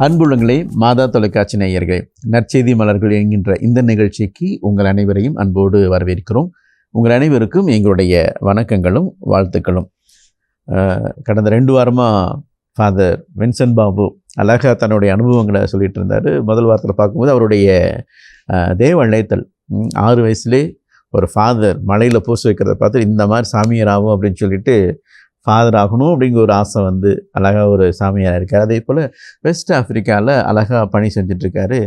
அன்புள்ளங்களே, மாதா தொலைக்காட்சி நேயர்களே, நற்செய்தி மலர்கள் என்கின்ற இந்த நிகழ்ச்சிக்கு உங்கள் அனைவரையும் அன்போடு வரவேற்கிறோம். உங்கள் அனைவருக்கும் எங்களுடைய வணக்கங்களும் வாழ்த்துக்களும். கடந்த 2 வாரமாக ஃபாதர் வின்சென்ட் பாபு அழகாக தன்னுடைய அனுபவங்களை சொல்லிகிட்டு இருந்தார். முதல் வாரத்தில் பார்க்கும்போது அவருடைய தேவ அழைத்தல், 6 வயசுலே ஒரு ஃபாதர் மலையில் பூசு வைக்கிறத பார்த்து இந்த மாதிரி சாமியார் ஆகும் அப்படின்னு சொல்லிட்டு ஃபாதர் ஆகணும் அப்படிங்கிற ஒரு ஆசை வந்து அழகாக ஒரு சாமியார் இருக்கார். அதே போல் வெஸ்ட் ஆஃப்ரிக்காவில் அழகாக பணி செஞ்சிட்ருக்காரு.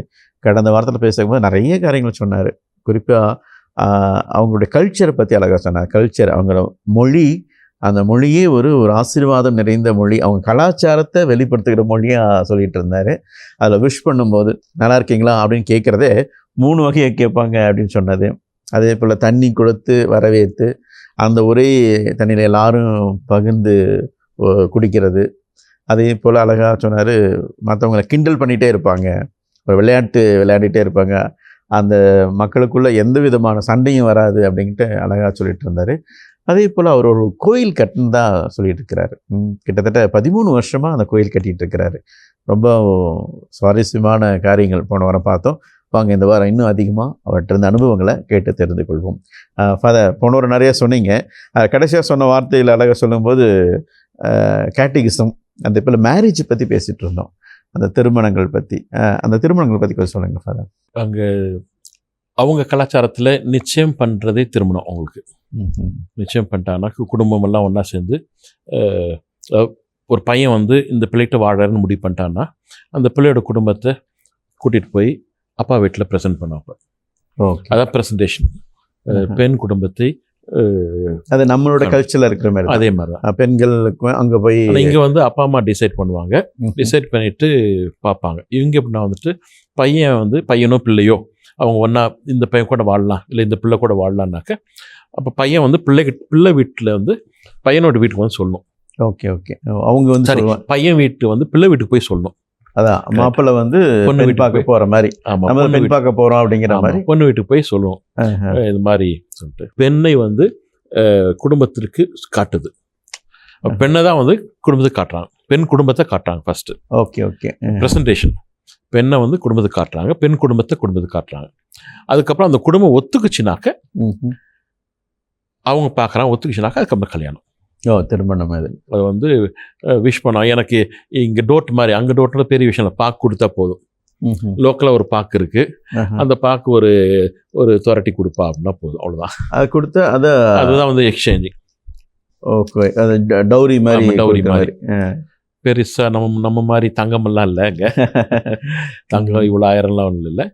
கடந்த வாரத்தில் பேசும்போது நிறைய காரியங்கள் சொன்னார். குறிப்பாக அவங்களுடைய கல்ச்சரை பற்றி அழகாக சொன்னார். கல்ச்சர், அவங்களோட மொழி, அந்த மொழியே ஒரு ஆசீர்வாதம் நிறைந்த மொழி, அவங்க கலாச்சாரத்தை வெளிப்படுத்துகிற மொழியாக சொல்லிகிட்டு இருந்தார். அதில் விஷ் பண்ணும்போது நல்லா இருக்கீங்களா அப்படின்னு கேட்குறதே 3 வகையை கேட்பாங்க அப்படின்னு சொன்னது. அதே போல் தண்ணி கொடுத்து வரவேற்று அந்த ஒரே தண்ணியில் எல்லாரும் பகிர்ந்து குடிக்கிறது. அதே போல் அழகாக சொன்னார், மற்றவங்களை கிண்டல் பண்ணிகிட்டே இருப்பாங்க, ஒரு விளையாடிட்டே இருப்பாங்க, அந்த மக்களுக்குள்ளே எந்த விதமான சண்டையும் வராது அப்படின்ட்டு அழகாக சொல்லிட்டு இருந்தார். அதே போல் அவர் ஒரு கோயில் கட்டினதா சொல்லிட்டு இருக்கிறாரு. கிட்டத்தட்ட 13 வருஷமாக அந்த கோயில் கட்டிகிட்டு இருக்கிறாரு. ரொம்ப சுவாரஸ்யமான காரியங்கள் போன வாரம் பார்த்தோம். வாங்க இந்த வாரம் இன்னும் அதிகமாக அவர்கிட்ட இருந்த அனுபவங்களை கேட்டு தெரிந்து கொள்வோம். ஃபாதர், போன வாரம் நிறைய சொன்னீங்க. கடைசியாக சொன்ன வார்த்தையில் அழகாக சொல்லும்போது கேட்டிகிசம், அதே போல் மேரேஜ் பற்றி பேசிகிட்டு இருந்தோம், அந்த திருமணங்கள் பற்றி. அந்த திருமணங்கள் பற்றி கொஞ்சம் சொல்லுங்கள் ஃபாதர். அங்கே அவங்க கலாச்சாரத்தில் நிச்சயம் பண்ணுறதே திருமணம். அவங்களுக்கு நிச்சயம் பண்ணிட்டாங்கன்னா குடும்பமெல்லாம் ஒன்றா சேர்ந்து ஒரு பையன் வந்து இந்த பிள்ளைகிட்ட வாழறன்னு முடிவு பண்ணிட்டான்னா அந்த பிள்ளையோட குடும்பத்தை கூட்டிகிட்டு போய் அப்பா வீட்டில் ப்ரெசென்ட் பண்ணுவாங்க. அதான் ப்ரெசன்டேஷன். பெண் குடும்பத்தை அது நம்மளோட கல்ச்சரில் இருக்கிற மாதிரி அதே மாதிரி தான் பெண்களுக்கு அங்கே போய் இங்கே வந்து அப்பா அம்மா டிசைட் பண்ணுவாங்க. டிசைட் பண்ணிவிட்டு பார்ப்பாங்க. இவங்க எப்படின்னா வந்துட்டு பையன் வந்து பையனோ பிள்ளையோ அவங்க ஒன்றா இந்த பையன் கூட வாழலாம், இல்லை இந்த பிள்ளை கூட வாழலான்னாக்க அப்போ பையன் வந்து பிள்ளை வீட்டில் வந்து பையனோட வீட்டுக்கு வந்து சொல்லணும். ஓகே ஓகே அவங்க வந்து சரி, பையன் வீட்டு வந்து பிள்ளை வீட்டுக்கு போய் சொல்லணும். அதான் மாப்பிள்ளை வந்து பொண்ணு வீட்டு பார்க்க போகிற மாதிரி, நம்ம பெண் பார்க்க போகிறோம் அப்படிங்கிற மாதிரி பொண்ணு வீட்டுக்கு போய் சொல்லுவோம். இது மாதிரி சொல்லிட்டு பெண்ணை வந்து குடும்பத்திற்கு காட்டுது. பெண்ணை தான் வந்து குடும்பத்துக்கு காட்டுறாங்க, பெண் குடும்பத்தை காட்டுறாங்க ஃபர்ஸ்ட். Okay okay presentation. பெண்ணை வந்து குடும்பத்துக்கு காட்டுறாங்க, பெண் குடும்பத்தை குடும்பத்துக்கு காட்டுறாங்க. அதுக்கப்புறம் அந்த குடும்பம் ஒத்துக்குச்சுனாக்க அவங்க பார்க்குறாங்க, ஒத்துக்குச்சுனாக்க அதுக்கப்புறம் கல்யாணம். திருமணம். அது வந்து விஷ் பண்ணோம். எனக்கு இங்கே டோட் மாதிரி, அங்கே டோட்டில் பெரிய விஷயம் இல்லை, பாக்கு கொடுத்தா போதும். லோக்கலாக ஒரு பாக்கு இருக்குது, அந்த பாக்கு ஒரு துரட்டி கொடுப்பா அப்படின்னா போதும், அவ்வளோதான். அது கொடுத்து அதுதான் வந்து எக்ஸ்சேஞ்சிங். ஓகே, அது டவுரி மாதிரி. பெருசாக நம்ம மாதிரி தங்கமெல்லாம் இல்லை இங்கே. தங்கம் இவ்வளோ 1000லாம் ஒன்றும் இல்லை.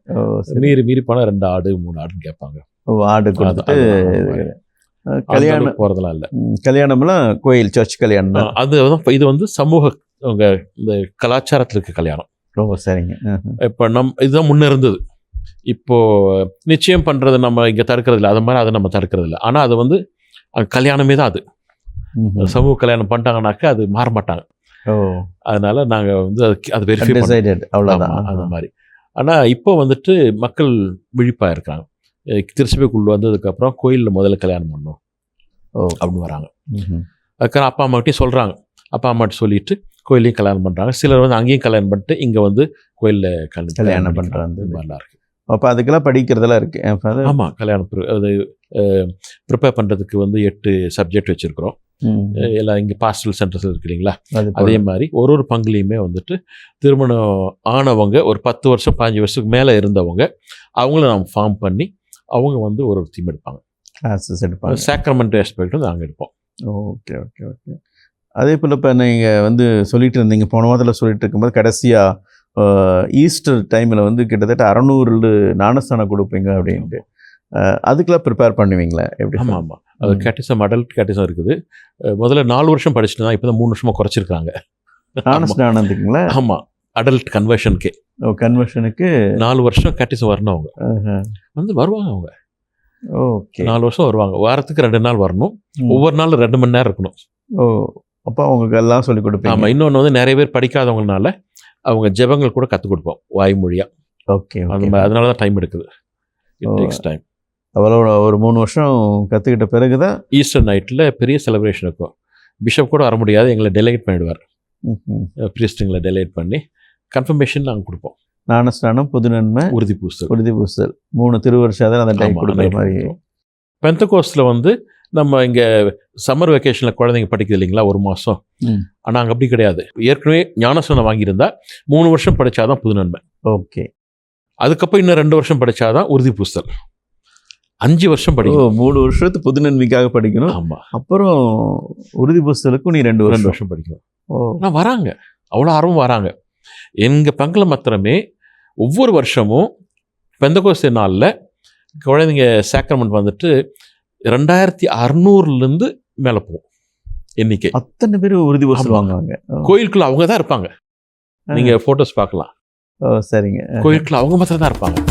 மீறி போனால் 2 ஆடு 3 ஆடுன்னு கேட்பாங்க. ஆடு கொடுத்துட்டு கல்யாணம் போகிறதுலாம் இல்லை. கல்யாணம்லாம் கோயில் சர்ச் கல்யாணம் தான். அதுதான் இது வந்து சமூக இந்த கலாச்சாரத்தில் இருக்க கல்யாணம். ரொம்ப சரிங்க. இப்போ இதுதான் முன்னே இருந்தது. இப்போது நிச்சயம் பண்ணுறது நம்ம இங்கே தடுக்கிறதில்ல, அது மாதிரி அதை நம்ம தடுக்கிறதில்ல. ஆனால் அது வந்து கல்யாணமே தான். அது சமூக கல்யாணம் பண்ணிட்டாங்கனாக்கா அது மாற மாட்டாங்க. அதனால நாங்கள் வந்து அது வெரிஃபை டிசைடட், அவ்வளோதான் அந்த மாதிரி. ஆனால் இப்போ வந்துட்டு மக்கள் விழிப்பாக இருக்காங்க. திருச்சபைக்குள்ள வந்ததுக்கப்புறம் கோயிலில் முதல்ல கல்யாணம் பண்ணணும் அப்படின்னு வராங்க. அதுக்கப்புறம் அப்பா அம்மாக்கிட்டையும் சொல்கிறாங்க, அப்பா அம்மாட்ட சொல்லிட்டு கோயிலையும் கல்யாணம் பண்ணுறாங்க. சிலர் வந்து அங்கேயும் கல்யாணம் பண்ணிட்டு இங்கே வந்து கோயிலில் கல்யாணம் பண்ணுறாங்க. நல்லா இருக்குது. அப்போ அதுக்கெல்லாம் படிக்கிறதெல்லாம் இருக்குது. ஆமாம், கல்யாணம் அது ப்ரிப்பேர் பண்ணுறதுக்கு வந்து 8 சப்ஜெக்ட் வச்சுருக்குறோம். எல்லாம் இங்கே பாஸ்டல் சென்டர்ஸ் இருக்கு இல்லைங்களா, அதே மாதிரி ஒரு பங்குலேயுமே வந்துட்டு திருமணம் ஆனவங்க ஒரு 10 வருஷம் 15 வருஷத்துக்கு மேலே இருந்தவங்க அவங்கள நம்ம ஃபார்ம் பண்ணி அவங்க வந்து ஒரு தீம் எடுப்பாங்க, கிளாஸஸ் எடுப்பாங்க. சாக்ரமெண்ட் ஆஸ்பெக்ட் வந்து நாங்கள் எடுப்போம். Okay okay okay. அதே போல் இப்போ நீங்கள் வந்து சொல்லிட்டு இருந்தீங்க, போன வாரத்தில் சொல்லிட்டு இருக்கும்போது கடைசியாக ஈஸ்டர் டைமில் வந்து கிட்டத்தட்ட 600 ஞானஸ்தானம் கொடுப்பீங்க அப்படின்ட்டு. அதுக்கெல்லாம் ப்ரிப்பேர் பண்ணுவீங்களா எப்படி? ஆமாம் ஆமாம், அது கேட்டிசம், அடல்ட் கேட்டிசம் இருக்குது. முதல்ல 4 வருஷம் படிச்சுட்டு தான், இப்போ தான் 3 வருஷமாக குறைச்சிருக்காங்க. ஞானஸ்தானத்துக்குங்களா? ஆமாம், அடல்ட் கன்வர்ஷனுக்கே. கன்வர்ஷனுக்கு 4 வருஷம் கேட்டிசம் வரணும். அவங்க வந்து வருவாங்க. அவங்க ஓகே 4 வருஷம் வருவாங்க. வாரத்துக்கு 2 நாள் வரணும். ஒவ்வொரு நாள் 2 மணி நேரம் இருக்கணும். அப்போ அவங்களுக்கு எல்லாம் சொல்லிக் கொடுப்பேன். ஆமாம், இன்னொன்று வந்து நிறைய பேர் படிக்காதவங்கனால அவங்க ஜெபங்கள் கூட கற்றுக் கொடுப்போம் வாய்மொழியாக. ஓகே, அந்த மாதிரி. அதனால தான் டைம் எடுக்குது. It takes time. அவ்வளோ ஒரு 3 வருஷம் கற்றுக்கிட்ட பிறகு தான் ஈஸ்டர் நைட்டில் பெரிய செலிப்ரேஷன் இருக்கும். பிஷப் கூட வர முடியாது, எங்களை டெலிகேட் பண்ணிவிடுவார். ப்ரீஸ்ட்டுங்களை டெலிகேட் பண்ணி கன்ஃபர்மேஷன் நாங்கள் கொடுப்போம். ஞானஸ்நானம், புது நன்மை, உறுதி பூசல். உறுதி பூசல் 3 திருவருஷம் அந்த டைம் ஆமா, கொடுக்குற night மாதிரி. கொடுத்துருவோம். பெந்தகோஸ்டில் வந்து நம்ம இங்கே சம்மர் வெக்கேஷனில் குழந்தைங்க படிக்குது இல்லைங்களா, 1 மாதம். ம். ஆனால் அங்கே அப்படி கிடையாது. ஏற்கனவே ஞானஸ்நானம் வாங்கியிருந்தா 3 வருஷம் படித்தாதான் புது நன்மை. ஓகே. அதுக்கப்புறம் இன்னும் 2 வருஷம் படித்தாதான் உறுதி பூசல். 5 வருஷம் ஓ, படிக்கணும். 3 வருஷத்து புது நன்மைக்காக படிக்கணும். ஆமாம், அப்புறம் உறுதி புஸ்தலுக்கும் நீ 2 2 வருஷம். வருஷம் படிக்கணும். ஓ, ஆனால் வராங்க, அவ்வளோ ஆர்வம் வராங்க. எங்கள் பங்கில் மாத்திரமே ஒவ்வொரு வருஷமும் பெந்தகோஸ்தே நாளில் குழந்தைங்க சாக்ரமெண்ட் வந்துட்டு 2600 மேலே போகும் எண்ணிக்கை. அத்தனை பேர் உறுதி புஸ்தல் ஆமா. வாங்குவாங்க. ஓ, கோயிலுக்குள்ள அவங்க தான் இருப்பாங்க. நீங்கள் ஃபோட்டோஸ் பார்க்கலாம். ஓ, சரிங்க. கோயிலுக்குள்ள அவங்க மாத்திரம் தான் இருப்பாங்க.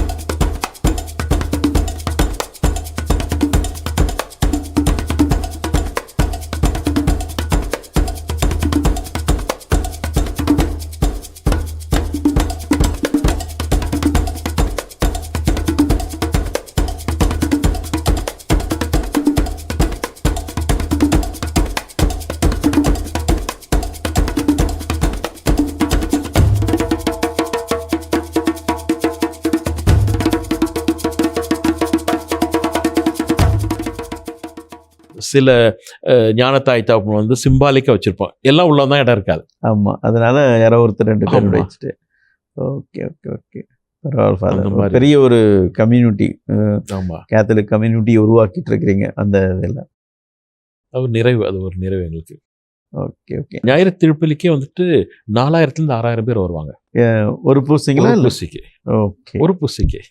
சில ஞானத்தாய் தாப்பன் வந்து சிம்பாலிக்காக வச்சுருப்போம். எல்லாம் உள்ள தான் இடம் இருக்காது. ஆமா, அதனால யாரோ ஒருத்தர் 2 பேர் ஆமா. வச்சுட்டு. ஓகே ஓகே ஓகே, பரவாயில்ல அந்த ஃபாதர். மாதிரி. பெரிய ஒரு கம்யூனிட்டி, ஆமாம், கேத்தலிக் கம்யூனிட்டி உருவாக்கிட்டு இருக்கிறீங்க அந்த இதெல்லாம். அது நிறைவு, அது ஒரு நிறைவு எங்களுக்கு. Okay okay. ஞாயிறு திருப்பலிக்கே வந்துட்டு 4000 to 6000 பேர் வருவாங்க. ஒரு பூசிங்களா ஒரு இல்லை? பூசைக்கு, ஓகே. ஒரு பூசைக்கு.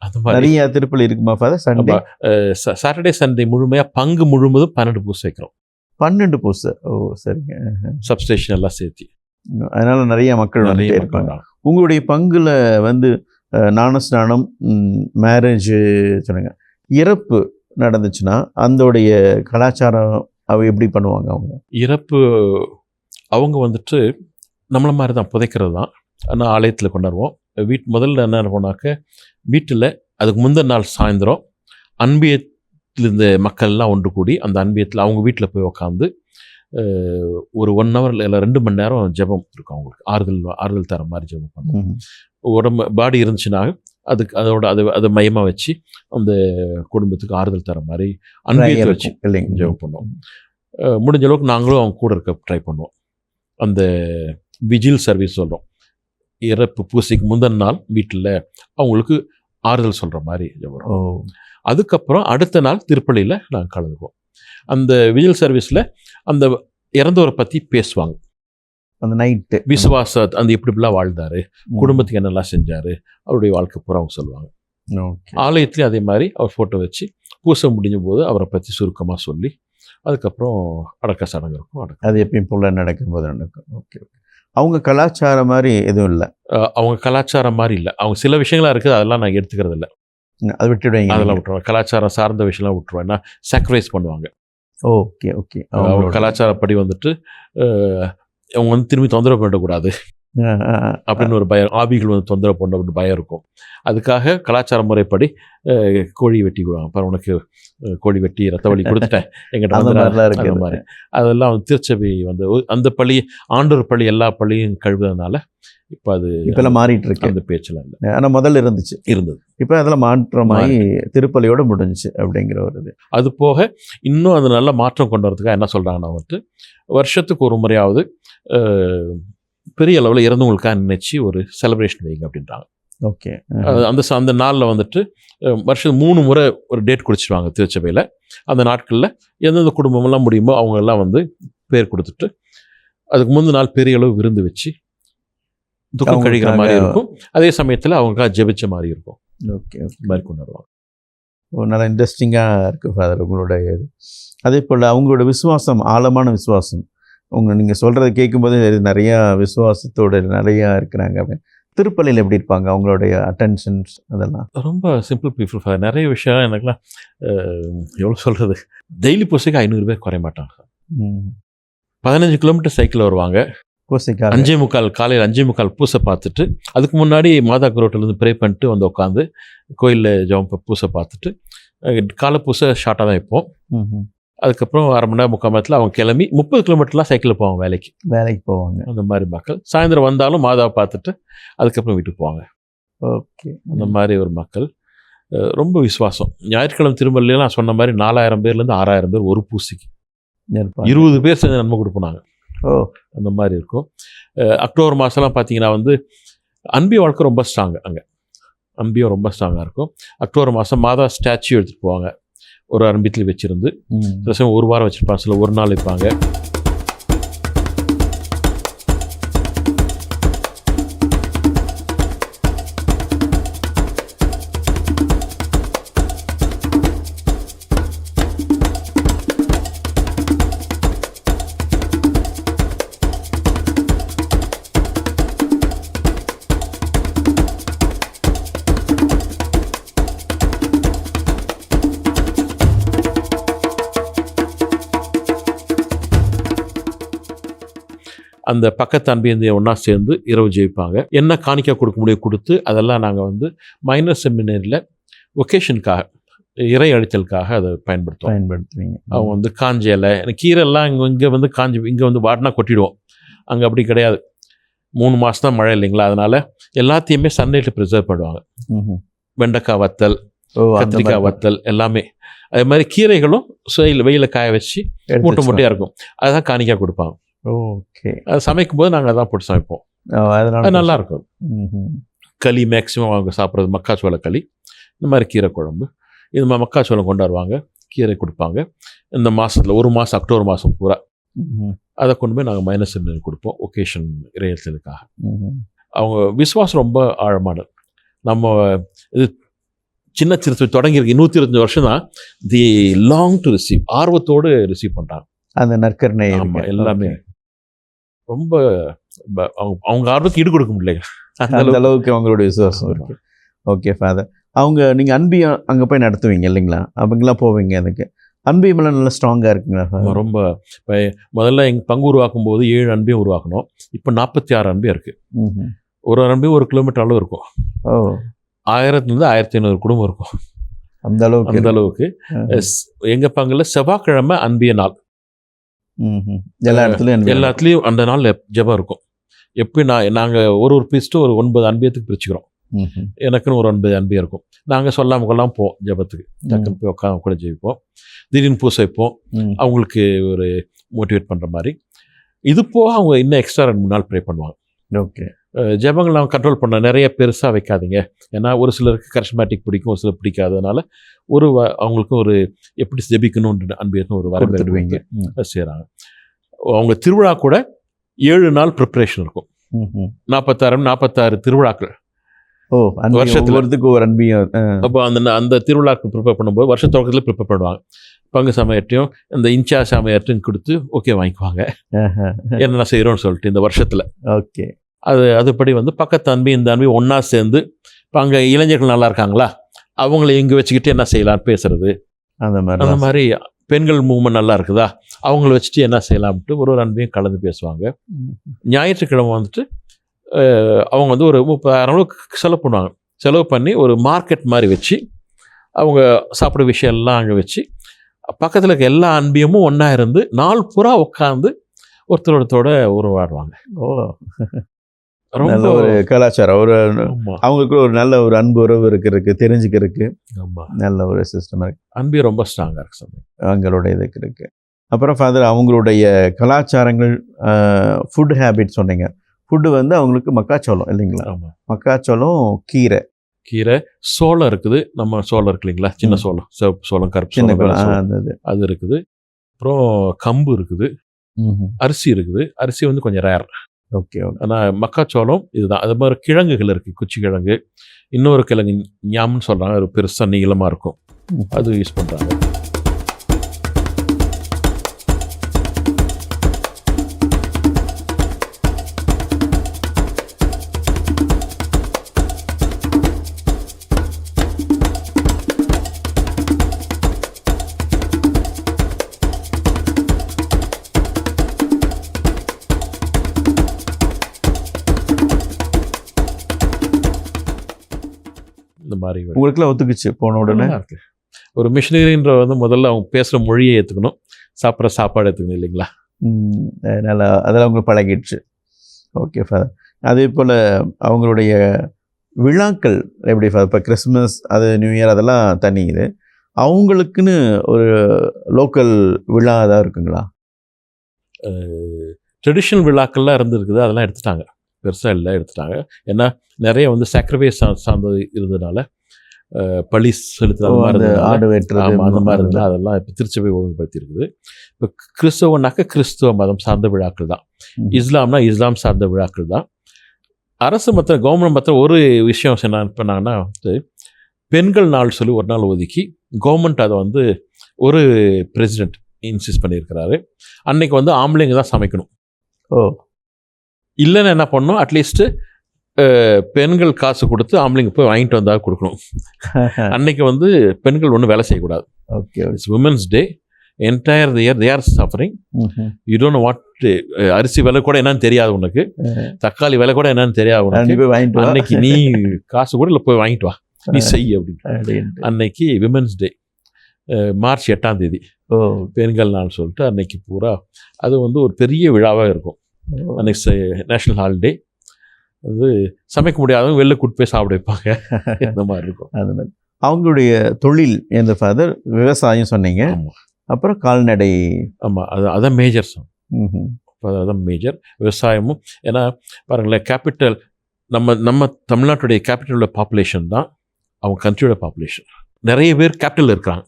அந்த மாதிரி நிறைய திருப்பலி இருக்குமா ஃபாதர்? சண்டே சாட்டர்டே சண்டே முழுமையாக பங்கு முழுவதும் 12 பூசை வைக்கிறோம். 12 பூசை. ஓ, சரிங்க. சப்ஸ்டேஷன் எல்லாம் சேர்த்து அதனால நிறைய மக்கள் வந்துட்டே நிறைய இருப்பாங்க. மக்கள். உங்களுடைய பங்குல வந்து ஞானஸ்நானம், மேரேஜ் சொன்னீங்க, இறப்பு நடந்துச்சுன்னா அதோடைய கலாச்சாரம் அவ எப்படி பண்ணுவாங்க அவங்க? இறப்பு அவங்க வந்துட்டு நம்மள மாதிரி தான், புதைக்கிறது தான். ஆனால் ஆலயத்தில் கொண்டாடுவோம். முதல்ல என்ன பண்ணுவாக்க, வீட்டில் அதுக்கு முந்தின நாள் சாயந்தரம் அன்பியத்தில் இருந்த மக்கள்லாம் ஒன்று கூடி அந்த அன்பியத்தில் அவங்க வீட்டில் போய் உக்காந்து ஒரு 1 hour இல்லை 2 மணி நேரம் ஜெபம் இருக்கும். அவங்களுக்கு ஆறுதல் தர மாதிரி ஜெபம் பண்ணுவோம். உடம்பு பாடி இருந்துச்சுன்னா அதை மையமாக வச்சு அந்த குடும்பத்துக்கு ஆறுதல் தர மாதிரி அன்பியத்தை வச்சு இல்லைங்க ஜெபம் பண்ணுவோம். முடிஞ்ச அளவுக்கு நாங்களும் அவங்க கூட இருக்க ட்ரை பண்ணுவோம். அந்த விஜில் சர்வீஸ் சொல்கிறோம். இறப்பு பூசைக்கு முந்தின நாள் வீட்டில் அவங்களுக்கு ஆறுதல் சொல்கிற மாதிரி ஜெபம். ஓ, அதுக்கப்புறம் அடுத்த நாள் திருப்பலியில் நாங்கள் கலந்துக்குவோம். அந்த விஜில் சர்வீஸில் அந்த இறந்தவரை பற்றி பேசுவாங்க. அந்த நைட்டு விசுவாச அந்த எப்படிலாம் வாழ்ந்தாரு, குடும்பத்துக்கு என்னெல்லாம் செஞ்சார், அவருடைய வாழ்க்கை பூரா அவங்க சொல்லுவாங்க. ஓகே. ஆலயத்துலேயும் அதே மாதிரி அவர் ஃபோட்டோ வச்சு பூசை முடிஞ்ச போது அவரை பற்றி சுருக்கமாக சொல்லி அதுக்கப்புறம் அடக்க சடங்கு இருக்கும். அது எப்பயும் போல நடக்கும்போது நடக்கும். Okay okay. அவங்க கலாச்சாரம் மாதிரி எதுவும் இல்லை? அவங்க கலாச்சாரம் மாதிரி இல்லை. அவங்க சில விஷயங்களாக இருக்குது, அதெல்லாம் நான் எடுத்துக்கிறது இல்லை. அதை விட்டுடுவீங்க? அதெல்லாம் விட்டுருவேன். கலாச்சாரம் சார்ந்த விஷயம்லாம் விட்டுருவேன். ஏன்னா சாக்ரிஃபைஸ் பண்ணுவாங்க. Okay okay. அவங்க கலாச்சாரப்படி வந்துட்டு அவங்க வந்து திரும்பி தொந்தரவு பண்ணக்கூடாது அப்படின்னு ஒரு பயம், ஆவிகள் வந்து தொந்தரவு பண்ண அப்படின்னு பயம் இருக்கும். அதுக்காக கலாச்சார முறைப்படி கோழி வெட்டி விடுவாங்க. அப்புறம் உனக்கு கோழி வெட்டி ரத்த வலி கொடுத்துட்டேன் எங்கிட்ட அந்த மாதிரி. அதெல்லாம் வந்து திருச்சபை வந்து அந்த பள்ளி ஆண்டோர் பள்ளி எல்லா பள்ளியும் கழுவுறதுனால இப்போ அது இப்பெல்லாம் மாறிட்டு இருக்கு. அந்த பேச்செல்லாம் இல்லை. ஆனால் முதல்ல இருந்தது. இப்போ அதில் மாற்றமாகி திருப்பலியோட முடிஞ்சிச்சு அப்படிங்கிற ஒரு இது. அது போக இன்னும் அது நல்ல மாற்றம் கொண்டு வரதுக்காக என்ன சொல்கிறாங்கன்னா வந்துட்டு வருஷத்துக்கு ஒரு முறையாவது பெரிய அளவில் இறந்தவங்களுக்காக நினைச்சு ஒரு செலிப்ரேஷன் வைங்க அப்படின்றாங்க. ஓகே. அந்த நாளில் வந்துட்டு வருஷம் 3 முறை ஒரு டேட் குடிச்சிடுவாங்க திருச்சபையில். அந்த நாட்களில் எந்தெந்த குடும்பமெல்லாம் முடியுமோ அவங்கெல்லாம் வந்து பேர் கொடுத்துட்டு அதுக்கு முந்தின நாள் பெரிய அளவு விருந்து வச்சு துக்கம் கழிக்கிற மாதிரி இருக்கும். அதே சமயத்தில் அவங்களுக்காக ஜெபிச்ச மாதிரி இருக்கும். ஓகே. மாதிரி கொண்டாடுவாங்க. நல்லா இன்ட்ரெஸ்டிங்காக இருக்குது ஃபாதர் உங்களுடைய இது. அதே போல் அவங்களோட விசுவாசம், ஆழமான விசுவாசம், நீங்கள் சொல்கிறத கேட்கும்போது நிறையா விசுவாசத்தோடு நிறையா இருக்கிறாங்க. அப்படின்னு திருப்பலியில் எப்படி இருப்பாங்க அவங்களுடைய அட்டென்ஷன்ஸ்? அதெல்லாம் ரொம்ப சிம்பிள் பீப்புள் ஃபாதர். நிறைய விஷயம் எனக்குலாம் எவ்வளோ சொல்கிறது, டெய்லி பூசைக்கு 500 பேர் குறைய மாட்டாங்க. 15 கிலோமீட்டர் சைக்கிளில் வருவாங்க. பூசைக்காக 5:45 காலையில் 5:45 பூசை பார்த்துட்டு அதுக்கு முன்னாடி மாதா குரோட்டிலேருந்து ப்ரே பண்ணிட்டு வந்து உட்காந்து கோயிலில் ஜெபம் பூசை பார்த்துட்டு காலை பூசை ஷார்ட்டாக தான் வைப்போம். அதுக்கப்புறம் 1/2 மணி நேரம் 3/4 மணி நேரத்தில் அவங்க கிளம்பி 30 கிலோமீட்டர்லாம் சைக்கிளில் போவாங்க வேலைக்கு போவாங்க. அந்த மாதிரி மக்கள். சாயந்தரம் வந்தாலும் மாதாவை பார்த்துட்டு அதுக்கப்புறம் வீட்டுக்கு போவாங்க. ஓகே. அந்த மாதிரி ஒரு மக்கள். ரொம்ப விசுவாசம். ஞாயிற்றுக்கிழமை திருமலையில் நான் சொன்ன மாதிரி 4000 பேர்லேருந்து 6000 பேர் ஒரு பூசைக்கு. 20 பேர் சேர்ந்து நன்மை கொடுப்போம். அந்த மாதிரி இருக்கும். அக்டோபர் மாதம்லாம் பார்த்தீங்கன்னா வந்து அன்பிய வாழ்க்கை ரொம்ப ஸ்ட்ராங்கு. அங்கே அன்பியம் ரொம்ப ஸ்ட்ராங்காக இருக்கும். அக்டோபர் மாதம் மாதா ஸ்டாச்சு எடுத்துகிட்டு போவாங்க. ஒரு அன்பியத்தில் வச்சுருந்து சில சமயம் 1 வாரம் வச்சுருப்பாங்க, சில 1 நாள் வைப்பாங்க. அந்த பக்கத்து அன்பியந்தைய ஒன்றா சேர்ந்து இரவு ஜெயிப்பாங்க. என்ன காணிக்கை கொடுக்க முடியும் கொடுத்து அதெல்லாம் நாங்கள் வந்து மைனர் செமினரியில் ஒகேஷனுக்காக, இறை அழித்தலுக்காக அதை பயன்படுத்துவீங்க. அவங்க வந்து காஞ்ச இலை, கீரைலாம் இங்கே வந்து இங்கே வந்து வாட்டினா கொட்டிடுவோம். அங்கே அப்படி கிடையாது. 3 மாதம் தான் மழை இல்லைங்களா, அதனால் எல்லாத்தையுமே சன்லைட்டில் ப்ரிசர்வ் பண்ணுவாங்க. வெண்டைக்காய் வத்தல், கத்திரிக்காய் வத்தல் எல்லாமே. அதே மாதிரி கீரைகளும் வெயிலில் காய வச்சு மூட்டையாக இருக்கும். அதுதான் காணிக்கை கொடுப்பாங்க. ஓகே. அது சமைக்கும் போது நாங்கள் அதான் போட்டு சமைப்போம். அது நல்லா இருக்கும். களி மேக்ஸிமம் அவங்க சாப்பிட்றது மக்காச்சோள களி, இந்த மாதிரி கீரை குழம்பு, இது மாதிரி மக்காச்சோளம் கொண்டாடுவாங்க, கீரை கொடுப்பாங்க. இந்த மாதத்தில் 1 மாதம் அக்டோபர் மாதம் பூரா அதை கொண்டு போய் நாங்கள் மைனஸ் கொடுப்போம் ஒகேஷன் இறையலுக்காக. அவங்க விசுவாசம் ரொம்ப ஆழமானது. நம்ம இது சின்ன சிறுத்தை தொடங்கியிருக்கு 125 வருஷம் தான். தி லாங் டு ரிசீவ், ஆர்வத்தோடு ரிசீவ் பண்ணுறாங்க அந்த நற்கருணை. எல்லாமே ரொம்ப அவங்க ஆர்வத்துக்கு ஈடு கொடுக்க முடியல, அந்த அளவுக்கு அவங்களுடைய விசுவாசம் இருக்கு. ஓகே ஃபாதர், நீங்கள் அன்பியம் அங்கே போய் நடத்துவீங்க இல்லைங்களா? அவங்களாம் போவீங்க. அதுக்கு அன்பியமெல்லாம் நல்லா ஸ்ட்ராங்காக இருக்குங்களா? ரொம்ப. இப்போ முதல்ல எங்கள் பங்கு உருவாக்கும் போது 7 அன்பியம் உருவாக்கணும். இப்போ 46 அன்பியம் இருக்குது. ஒரு அன்பியம் 1 கிலோமீட்டர் அளவு இருக்கும். 1000 1500 குடும்பம் இருக்கும். அந்த அளவுக்கு எங்கள் பங்கில் செவ்வாய்க்கிழமை அன்பிய நாள். எல்லாத்துலேயும் அந்த நாள் ஜெபம் இருக்கும். எப்படி நாங்கள் ஒரு பீஸ்ட்டு ஒரு 9 அன்பியத்துக்கு பிரிச்சுக்கிறோம். எனக்குன்னு ஒரு 9 அன்பியம் இருக்கும். நாங்கள் சொல்லாமல் கொள்ளாமல் போவோம் ஜெபத்துக்கு. டக்குன்னு போய் உட்காந்து கூட ஜெயிப்போம். திடீர்னு பூசை வைப்போம், அவங்களுக்கு ஒரு மோட்டிவேட் பண்ணுற மாதிரி. இது போக அவங்க இன்னும் எக்ஸ்ட்ரா 2-3 நாள் ப்ரே பண்ணுவாங்க. ஓகே. ஜெபங்கள் அவங்க கண்ட்ரோல் பண்ண நிறைய பெருசாக வைக்காதீங்க. ஏன்னா ஒரு சிலருக்கு கரிஸ்மேட்டிக் பிடிக்கும், ஒரு சிலர் பிடிக்காததுனால அவங்களுக்கு ஒரு எப்படி ஜெபிக்கணும்னு அன்பியன்னு ஒரு வரவேற்புவீங்க செய்கிறாங்க. அவங்க திருவிழா கூட 7 நாள் ப்ரிப்பரேஷன் இருக்கும். 46 திருவிழாக்கள் வருஷத்துக்கு ஒரு அன்பியம். அப்போ அந்த திருவிழாக்கு ப்ரிப்பேர் பண்ணும்போது வருஷ தொடக்கத்தில் ப்ரிப்பேர் பண்ணுவாங்க. பங்கு சமையற்றையும் இந்த இன்சார்ஜ் சமையற்றையும் கொடுத்து ஓகே வாங்கிக்குவாங்க, என்னென்ன செய்கிறோன்னு சொல்லிட்டு இந்த வருஷத்தில். ஓகே. அதுபடி வந்து பக்கத்து அன்பி இந்த அன்பி ஒன்றா சேர்ந்து, இப்போ அங்கே இளைஞர்கள் நல்லா இருக்காங்களா, அவங்கள இங்கே வச்சுக்கிட்டு என்ன செய்யலான்னு பேசுறது. அந்த மாதிரி பெண்கள் மூவ்மெண்ட் நல்லா இருக்குதா, அவங்கள வச்சுட்டு என்ன செய்யலாம்ட்டு ஒரு அன்பையும் கலந்து பேசுவாங்க. ஞாயிற்றுக்கிழமை வந்துட்டு அவங்க வந்து ஒரு 30,000 செலவு பண்ணுவாங்க. செலவு பண்ணி ஒரு மார்க்கெட் மாதிரி வச்சு அவங்க சாப்பிட்ற விஷயம்லாம் அங்கே வச்சு பக்கத்தில் இருக்க எல்லா அன்பியமும் ஒன்றா இருந்து நாள் பூரா உட்காந்து ஒருத்தரோடத்தோட உருவாடுவாங்க. நல்ல ஒரு கலாச்சாரம், ஒரு அவங்களுக்கு ஒரு நல்ல ஒரு அன்பு உறவு இருக்கிறதுக்கு, தெரிஞ்சுக்கிறதுக்கு நல்ல ஒரு சிஸ்டம் இருக்கு. அன்பு ரொம்ப ஸ்ட்ராங்காக இருக்கு அவங்களுடைய இதுக்கு இருக்கு. அப்புறம் ஃபாதர், அவங்களுடைய கலாச்சாரங்கள், ஃபுட் ஹேபிட் சொன்னீங்க. ஃபுட்டு வந்து அவங்களுக்கு மக்காச்சோளம் இல்லைங்களா? மக்காச்சோளம், கீரை, சோளம் இருக்குது. நம்ம சோளம் இருக்கு இல்லைங்களா, சின்ன சோளம், சிவப்பு சோளம், கருப்பு சோளம், அது இருக்குது. அப்புறம் கம்பு இருக்குது, அரிசி இருக்குது. அரிசி வந்து கொஞ்சம் ரேர். ஓகே. ஆனால் மக்காச்சோளம் இதுதான். அது மாதிரி கிழங்குகள் இருக்குது, குச்சி கிழங்கு, இன்னொரு கிழங்கு ஞாம்னு சொல்கிறாங்க, ஒரு பெருசாக நீளமாக இருக்கும், அது யூஸ் பண்ணுறாங்க. உங்களுக்குலாம் ஒத்துக்குச்சு போன உடனே? ஒரு மிஷினரின்ற வந்து முதல்ல அவங்க பேசுகிற மொழியை ஏற்றுக்கணும், சாப்பிட்ற சாப்பாடு எடுத்துக்கணும் இல்லைங்களா. அதனால் அதெல்லாம் உங்களுக்கு பழகிடுச்சு. Okay father. அதே போல் அவங்களுடைய விழாக்கள் எப்படி ஃபாதர்? இப்போ கிறிஸ்மஸ், அது நியூ இயர் அதெல்லாம் தனி. இது அவங்களுக்குன்னு ஒரு லோக்கல் விழா ஏதாவது இருக்குங்களா? ட்ரெடிஷ்னல் விழாக்கள்லாம் இருந்துருக்குது, அதெல்லாம் எடுத்துட்டாங்க. பெருசாக இல்லை, எடுத்துட்டாங்க. ஏன்னா நிறைய வந்து சாக்ரிஃபைஸ் சார்ந்தது இருந்ததுனால, பழி செலுத்துறது மாதிரி ஆடு வெட்டுறது அந்த மாதிரி இருந்தால் அதெல்லாம் இப்போ திருச்சபை ஒழுங்குபடுத்தியிருக்குது. இப்போ கிறிஸ்தவனாக்க கிறிஸ்துவ மதம் சார்ந்த விழாக்கள் தான், இஸ்லாம்னா இஸ்லாம் சார்ந்த விழாக்கள் தான். அரசு மற்ற கவர்மெண்ட் மற்ற ஒரு விஷயம் என்ன பண்ணாங்கன்னா வந்து பெண்கள் நாள் சொல்லி ஒரு நாள் ஒதுக்கி கவர்மெண்ட் அதை வந்து ஒரு பிரசிடென்ட் இன்சிஸ்ட் பண்ணியிருக்கிறாரு. அன்னைக்கு வந்து ஆம்பளைங்க தான் சமைக்கணும். இல்லைன்னு என்ன பண்ணணும், அட்லீஸ்ட்டு பெண்கள் காசு கொடுத்து ஆம்பளைங்க போய் வாங்கிட்டு வந்தால் கொடுக்கணும். அன்னைக்கு வந்து பெண்கள் ஒன்றும் வேலை செய்யக்கூடாது. Okay, it's women's day. Entire year they are suffering. You don't know what. அரிசி விலை கூட என்னன்னு தெரியாது உனக்கு, தக்காளி விலை கூட என்னன்னு தெரியாது உனக்கு. அன்னைக்கு நீ காசு கூட இல்லை, போய் வாங்கிட்டு வா, நீ செய் அப்படின்னு. அன்னைக்கு விமென்ஸ் டே, மார்ச் 8ஆம் தேதி பெண்கள் நாள் சொல்லிட்டு அன்னைக்கு பூரா அது வந்து ஒரு பெரிய விழாவாக இருக்கும். அன்னைக்கு நேஷ்னல் ஹாலிடே. வந்து சமைக்க முடியாதவங்க வெளில கூட்டு போய் சாப்பிட வைப்பாங்க, இந்த மாதிரி இருக்கும். அது மாதிரி அவங்களுடைய தொழில் எந்த ஃபாதர்? விவசாயம் சொன்னீங்க, அப்புறம் கால்நடை. ஆமாம், அதான் மேஜர். அதான் மேஜர் விவசாயமும். ஏன்னா பாருங்களேன், கேபிட்டல் நம்ம தமிழ்நாட்டுடைய கேபிட்டலோட பாப்புலேஷன் தான் அவங்க கண்ட்ரியோட பாப்புலேஷன். நிறைய பேர் கேபிட்டல் இருக்காங்க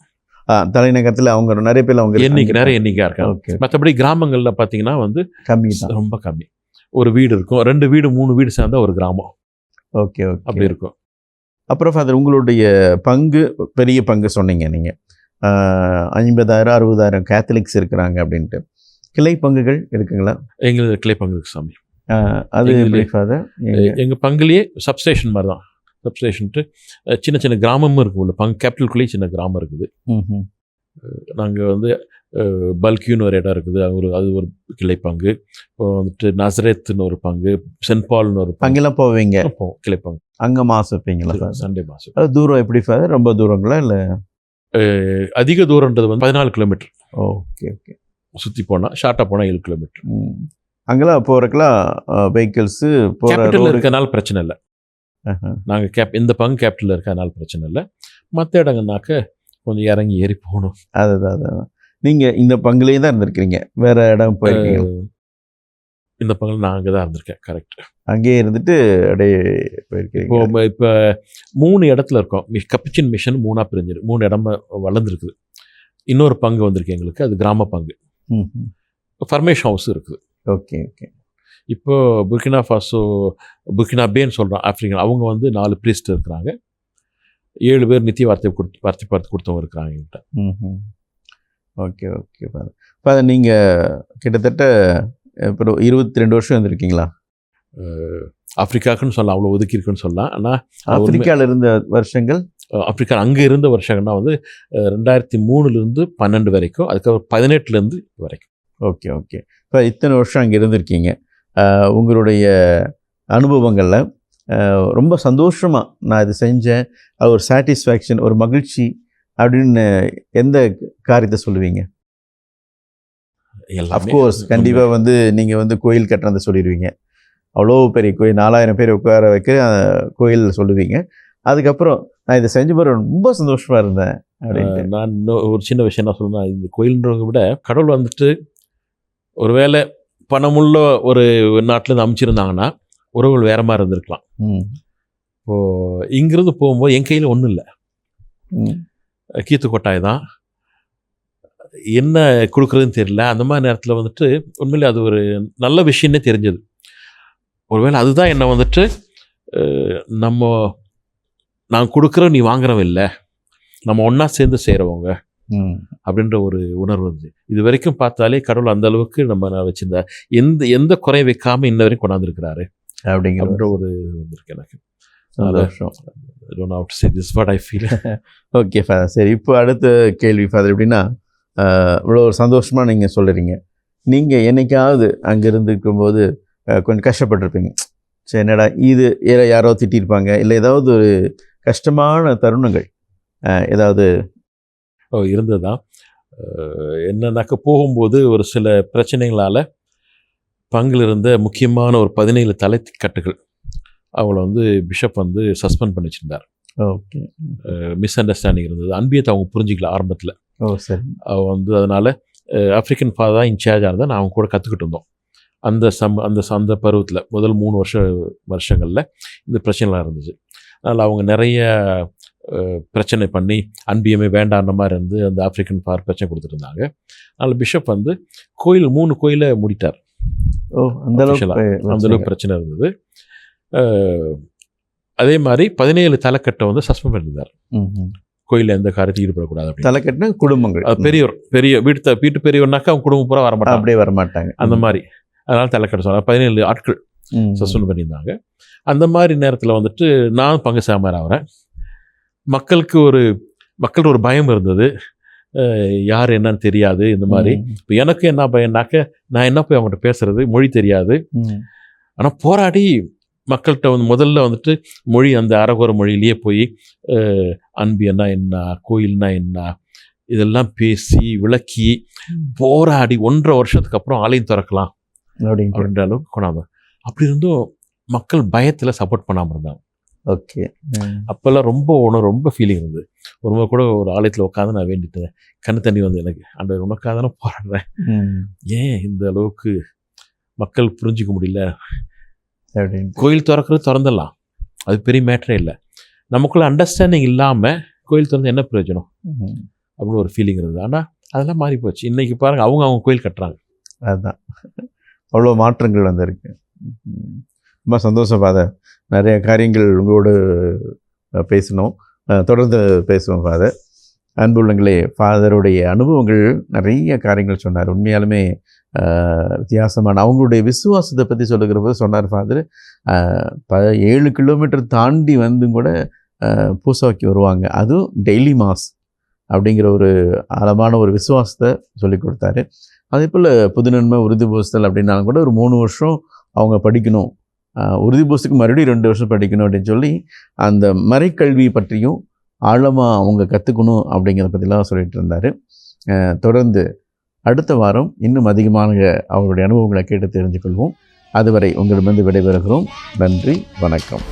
தலைநகரத்தில். அவங்க நிறைய பேர் அவங்க நிறைய எண்ணிக்கையாக இருக்காங்க. மற்றபடி கிராமங்களில் பார்த்தீங்கன்னா வந்து கம்மி, ரொம்ப கம்மி. ஒரு வீடு இருக்கும், 2 வீடு 3 வீடு சேர்ந்தா ஒரு கிராமம். ஓகே, அப்படி இருக்கும். அப்புறம் ஃபாதர் உங்களுடைய பங்கு, பெரிய பங்கு சொன்னீங்க நீங்கள், 50,000 60,000 கேத்தலிக்ஸ் இருக்கிறாங்க அப்படின்ட்டு. கிளை பங்குகள் இருக்குங்களா? எங்களுக்கு கிளை பங்கு இருக்கு சாமி. அது எப்படி ஃபாதர்? எங்கள் பங்குலேயே சப்ஸ்டேஷன் மாதிரி தான். சப்ஸ்டேஷன்ட்டு சின்ன சின்ன கிராமமும் இருக்குது உள்ள பங்கு. கேபிட்டலுக்குள்ளேயே சின்ன கிராமம் இருக்குது. நாங்கள் வந்து பல்கியூன்னு ஒரு இடம் இருக்குது, அது ஒரு கிளை பங்கு. இப்போ வந்துட்டு நசரேத்துன்னு ஒரு பங்கு, சென்ட் பால்னு ஒரு பங்கெல்லாம் போவீங்க? கிளை பங்கு. அங்கே மாதம் வைப்பீங்களா? சண்டே மாதம். அது தூரம் எப்படி ஃபாதர்? ரொம்ப தூரங்களா இல்லை? அதிக தூரன்றது வந்து 14 கிலோமீட்டர். Okay okay. சுற்றி போனால், ஷார்ட்டாக போனால் 7 கிலோமீட்டர். அங்கெல்லாம் போகிறதுக்கெல்லாம் வெஹிக்கிள்ஸு கேபிட்டலில் இருக்கனால பிரச்சனை இல்லை. நாங்கள் இந்த பங்கு கேபிட்டலில் இருக்கனால பிரச்சனை இல்லை. மற்ற இடங்கள்னாக்க கொஞ்சம் இறங்கி ஏறி போகணும். அதுதான். நீங்கள் இந்த பங்குலேயே தான் இருந்திருக்கிறீங்க, வேறு இடம் போயிருக்கீங்க? இந்த பங்கில் நான் அங்கே தான் இருந்திருக்கேன். கரெக்ட். அங்கேயே இருந்துட்டு அப்படியே போயிருக்கீங்க. இப்போ 3 இடத்துல இருக்கோம். கப்பிச்சின் மிஷன் 3ஆக பிரிஞ்சிரு, 3 இடமா வளர்ந்துருக்குது. இன்னொரு பங்கு வந்திருக்கு எங்களுக்கு, அது கிராம பங்கு. ஃபர்மேஷன் ஹவுஸ் இருக்குது. Okay okay. இப்போ புர்கினா ஃபாசோ, புர்கினாபேன்னு சொல்கிறோம், ஆஃப்ரிக்கன். அவங்க வந்து 4 ப்ரீஸ்ட் இருக்கிறாங்க. 7 பேர் நித்திய வார்த்தை பார்த்து கொடுத்தவங்க இருக்கிறாங்க என்கிட்ட. Okay okay father. நீங்கள் கிட்டத்தட்ட இப்போ 22 வருஷம் இருந்திருக்கீங்களா? ஆஃப்ரிக்காவுக்குன்னு சொல்லலாம், அவ்வளோ ஒதுக்கியிருக்குன்னு சொல்லலாம். ஆனால் ஆஃப்ரிக்காவில் இருந்த வருஷங்கள், ஆஃப்ரிக்கா அங்கே இருந்த வருஷங்கள்னா வந்து 2003 12 வரைக்கும், அதுக்கப்புறம் 18 வரைக்கும். Okay okay. இப்போ இத்தனை வருஷம் அங்கே இருந்திருக்கீங்க. உங்களுடைய அனுபவங்களில் ரொம்ப சந்தோஷமாக நான் இது செஞ்சேன், அது ஒரு சாட்டிஸ்ஃபேக்ஷன், ஒரு மகிழ்ச்சி அப்படின்னு எந்த காரியத்தை சொல்லுவீங்க? அஃப்கோர்ஸ் கண்டிப்பாக வந்து நீங்கள் வந்து கோயில் கட்டுறதை சொல்லிடுவீங்க. அவ்வளோ பெரிய கோயில், 4000 பேர் உட்கார வைக்கிற கோயில் சொல்லுவீங்க. அதுக்கப்புறம் நான் இதை செஞ்ச பிறகு ரொம்ப சந்தோஷமாக இருந்தேன் அப்படின்னு. நான் ஒரு சின்ன விஷயம் என்ன சொல்லணும், இந்த கோயில்ன்றதை விட கடவுள் வந்துட்டு ஒருவேளை பணமுள்ள ஒரு நாட்டிலேருந்து அமைச்சிருந்தாங்கன்னா உறவுகள் வேற மாதிரி இருந்திருக்கலாம். இப்போது இங்கிருந்து போகும்போது என் கையில் ஒன்றும் இல்லை, கீத்து கொட்டாய் தான், என்ன கொடுக்குறதுன்னு தெரியல. அந்த மாதிரி நேரத்தில் வந்துட்டு உண்மையிலே அது ஒரு நல்ல விஷயம்னே தெரிஞ்சது. ஒருவேளை அதுதான் என்னை வந்துட்டு நான் கொடுக்குறோம், நீ வாங்குறவன் இல்லை, நம்ம ஒன்றா சேர்ந்து செய்கிறவங்க அப்படின்ற ஒரு உணர்வு வந்து இது வரைக்கும் பார்த்தாலே கடவுள் அந்த அளவுக்கு நம்ம வச்சிருந்தா எந்த குறை வைக்காமல் இன்ன வரைக்கும் கொண்டாந்துருக்கிறாரு அப்படிங்கிற ஒரு வந்திருக்கு எனக்கு. Okay father. சரி, இப்போ அடுத்த கேள்வி ஃபாதர். எப்படின்னா, இவ்வளோ ஒரு சந்தோஷமாக நீங்கள் சொல்லுறீங்க, நீங்கள் என்னைக்காவது அங்கே இருந்துக்கும்போது கொஞ்சம் கஷ்டப்பட்டுருப்பீங்க. சரி, என்னடா இது, யாரோ திட்டிருப்பாங்க, இல்லை ஏதாவது ஒரு கஷ்டமான தருணங்கள் ஏதாவது? இருந்ததுதான். என்னன்னாக்க போகும்போது ஒரு சில பிரச்சனைகளால் பங்கில் இருந்த முக்கியமான ஒரு 17 தலைக்கட்டுகள் அவளை வந்து பிஷப் வந்து சஸ்பெண்ட் பண்ணி வச்சிருந்தார். ஓகே. மிஸ் அண்டர்ஸ்டாண்டிங் இருந்தது. அன்பியத்தை அவங்க புரிஞ்சிக்கல ஆரம்பத்தில். சரி. அவள் வந்து அதனால் ஆஃப்ரிக்கன் ஃபாதர் தான் இன்சார்ஜாக இருந்தால் நான் அவங்க கூட கற்றுக்கிட்டு இருந்தோம். அந்த பருவத்தில் முதல் 3 வருஷங்களில் இந்த பிரச்சனைலாம் இருந்துச்சு. அதனால் அவங்க நிறைய பிரச்சனை பண்ணி அன்பியமே வேண்டான்ற மாதிரி இருந்து அந்த ஆஃப்ரிக்கன் ஃபாதர் பிரச்சனை கொடுத்துட்டு இருந்தாங்க. அதனால் பிஷப் வந்து 3 கோயிலை மூடிட்டார். அந்த அளவுக்கு பிரச்சனை இருந்தது. அதே மாதிரி 17 தலைக்கட்டை வந்து சஸ்பெண்ட் பண்ணியிருந்தார். கோயிலில் எந்த காரியத்தையும் ஈடுபடக்கூடாது அப்படின்னு. தலைக்கட்டுனா குடும்பங்கள், பெரிய வீட்டு பெரியவர்னாக்கா அவங்க குடும்பம் பூரா வரமாட்டாங்க, அப்படியே வரமாட்டாங்க அந்த மாதிரி. அதனால தலைக்கட்ட சொன்னாங்க. 17 ஆட்கள் சஸ்பெண்ட் பண்ணியிருந்தாங்க. அந்த மாதிரி நேரத்தில் வந்துட்டு நான் பங்கு சாமார் ஆகிறேன். மக்களுக்கு ஒரு பயம் இருந்தது. யார் என்னன்னு தெரியாது. இந்த மாதிரி இப்போ எனக்கு என்ன பயம்னாக்க நான் என்ன போய் அவங்கள்ட்ட பேசுறது, மொழி தெரியாது. ஆனால் போராடி மக்கள்கிட்ட வந்து முதல்ல வந்துட்டு மொழி அந்த அரகுர மொழியிலேயே போய் அன்பியன்னா என்ன, கோயில்னா என்ன, இதெல்லாம் பேசி விளக்கி போராடி 1.5 வருஷத்துக்கு அப்புறம் ஆலயம் திறக்கலாம் அப்படின்ற அளவுக்கு கொண்டாந்தோம். அப்படி இருந்தும் மக்கள் பயத்தில் சப்போர்ட் பண்ணாமல் இருந்தாங்க. ஓகே. அப்போல்லாம் ரொம்ப ஃபீலிங் இருந்தது. ஒரு முறை கூட ஒரு ஆலயத்தில் உட்காந்து நான் வேண்டிட்டேன். கண்ணு தண்ணி வந்து எனக்கு, அந்த உனக்காக தானே போராடுறேன், ஏன் இந்த அளவுக்கு மக்கள் புரிஞ்சிக்க முடியல. கோயில் திறந்துடலாம், அது பெரிய மேட்டரே இல்லை. நமக்குள்ள அண்டர்ஸ்டாண்டிங் இல்லாமல் கோயில் திறந்து என்ன பிரயோஜனம் அப்படின்னு ஒரு ஃபீலிங் இருந்தது. ஆனால் அதெல்லாம் மாறி போச்சு. இன்றைக்கி பாருங்கள், அவங்க கோயில் கட்டுறாங்க. அதுதான் அவ்வளோ மாற்றங்கள் வந்திருக்கு. ரொம்ப சந்தோஷம் ஃபாதர். நிறைய காரியங்கள் உங்களோடு பேசணும், தொடர்ந்து பேசுவோம் ஃபாதர். அன்புள்ளங்களே, ஃபாதருடைய அனுபவங்கள் நிறைய காரியங்கள் சொன்னார். உண்மையாலுமே வித்தியாசமான அவங்களுடைய விசுவாசத்தை பற்றி சொல்லுகிற போது சொன்னார் ஃபாதர், 7 கிலோமீட்டர் தாண்டி வந்து கூட பூசாக்கி வருவாங்க, அதுவும் டெய்லி மாஸ் அப்படிங்கிற ஒரு ஆழமான ஒரு விசுவாசத்தை சொல்லி கொடுத்தாரு. அதே போல் புதுநன்மை உறுதி பூசல் அப்படின்னாலும் கூட ஒரு 3 வருஷம் அவங்க படிக்கணும், உறுதி பூசத்துக்கு மறுபடியும் 2 வருஷம் படிக்கணும் அப்படின்னு சொல்லி அந்த மறைக்கல்வி பற்றியும் ஆழமாக அவங்க கற்றுக்கணும் அப்படிங்கிறத பற்றிலாம் சொல்லிட்டு இருந்தார். தொடர்ந்து அடுத்த வாரம் இன்னும் அதிகமான அவருடைய அனுபவங்களை கேட்டு தெரிஞ்சுக்கொள்வோம். அதுவரை உங்களிடமிருந்து விடைபெறுகிறோம். நன்றி, வணக்கம்.